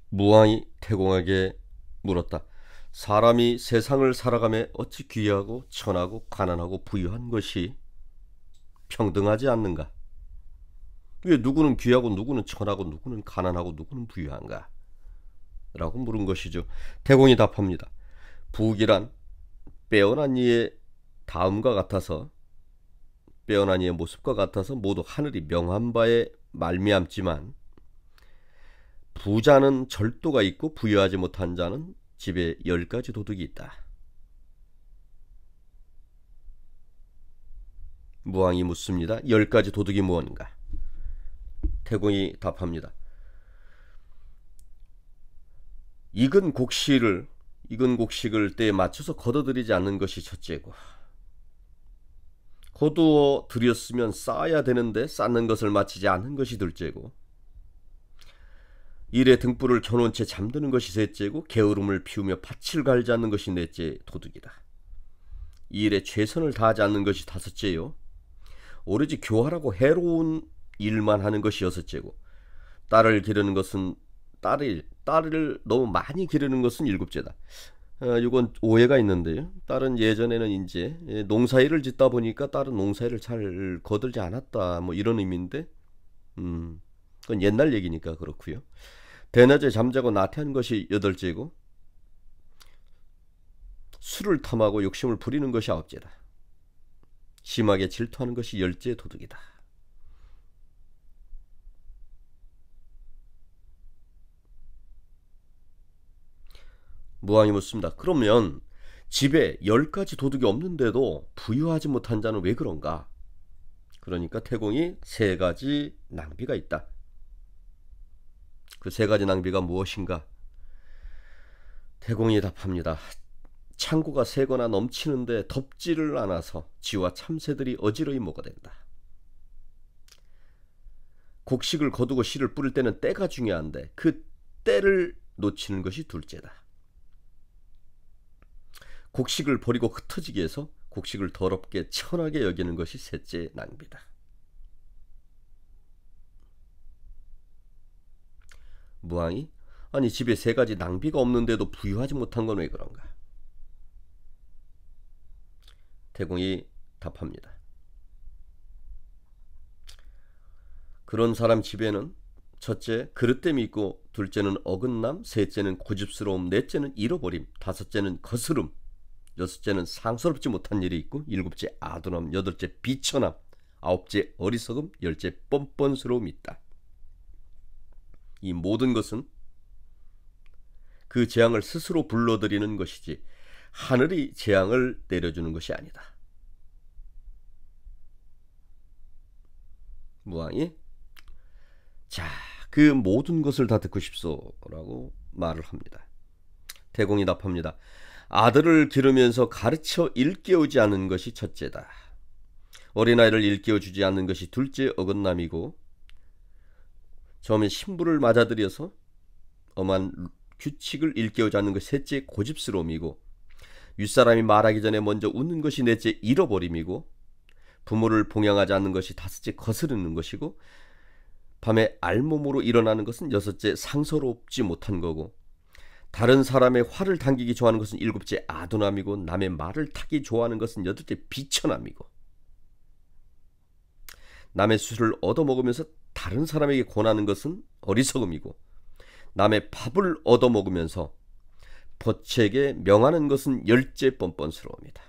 무왕이 태공에게 물었다. 사람이 세상을 살아가며 어찌 귀하고 천하고 가난하고 부유한 것이 평등하지 않는가? 왜 누구는 귀하고 누구는 천하고 누구는 가난하고 누구는 부유한가? 라고 물은 것이죠. 태공이 답합니다. 부귀란 빼어난 이의 다음과 같아서 빼어난 이의 모습과 같아서 모두 하늘이 명한 바에 말미암지만 부자는 절도가 있고 부유하지 못한 자는 집에 10가지 도둑이 있다. 무왕이 묻습니다. 10가지 도둑이 무엇인가? 태공이 답합니다. 익은 곡식을 때에 맞춰서 걷어들이지 않는 것이 첫째고, 거두어 들였으면 쌓아야 되는데 쌓는 것을 마치지 않는 것이 둘째고, 일에 등불을 켜놓은 채 잠드는 것이 셋째고, 게으름을 피우며 밭을 갈지 않는 것이 넷째 도둑이다. 이 일에 최선을 다하지 않는 것이 다섯째요, 오로지 교활하고 해로운 일만 하는 것이 여섯째고, 딸을 너무 많이 기르는 것은 일곱째다. 이건 오해가 있는데요. 딸은 예전에는 이제 농사일을 짓다 보니까 딸은 농사일을 잘 거들지 않았다, 뭐 이런 의미인데, 그건 옛날 얘기니까 그렇고요. 대낮에 잠자고 나태한 것이 여덟째고, 술을 탐하고 욕심을 부리는 것이 아홉째다. 심하게 질투하는 것이 열째 도둑이다. 무왕이 묻습니다. 그러면 집에 10가지 도둑이 없는데도 부유하지 못한 자는 왜 그런가? 그러니까 태공이 3가지 낭비가 있다. 그 3가지 낭비가 무엇인가? 태공이 답합니다. 창고가 새거나 넘치는데 덮지를 않아서 쥐와 참새들이 어지러이 먹어댄다. 곡식을 거두고 씨를 뿌릴 때는 때가 중요한데 그 때를 놓치는 것이 둘째다. 곡식을 버리고 흩어지게 해서 곡식을 더럽게 천하게 여기는 것이 셋째 낭비다. 무왕이 아니 집에 3가지 낭비가 없는데도 부유하지 못한 건 왜 그런가? 태공이 답합니다. 그런 사람 집에는 첫째 그릇됨이 있고, 둘째는 어긋남, 셋째는 고집스러움, 넷째는 잃어버림, 다섯째는 거스름, 여섯째는 상스럽지 못한 일이 있고, 일곱째 아둔함, 여덟째 비천함, 아홉째 어리석음, 열째 뻔뻔스러움이 있다. 이 모든 것은 그 재앙을 스스로 불러들이는 것이지 하늘이 재앙을 내려주는 것이 아니다. 무왕이 자, 그 모든 것을 다 듣고 싶소라고 말을 합니다. 태공이 답합니다. 아들을 기르면서 가르쳐 일깨우지 않는 것이 첫째다. 어린아이를 일깨워주지 않는 것이 둘째 어긋남이고, 처음에 신부를 맞아들여서 엄한 규칙을 일깨우지 않는 것이 셋째 고집스러움이고, 윗사람이 말하기 전에 먼저 웃는 것이 넷째 잃어버림이고, 부모를 봉양하지 않는 것이 다섯째 거스르는 것이고, 밤에 알몸으로 일어나는 것은 여섯째 상서롭지 못한 거고, 다른 사람의 화를 당기기 좋아하는 것은 일곱째 아둔함이고, 남의 말을 타기 좋아하는 것은 여덟째 비천함이고, 남의 수를 얻어먹으면서 다른 사람에게 권하는 것은 어리석음이고, 남의 밥을 얻어먹으면서 버책에 명하는 것은 열째 뻔뻔스러움이다.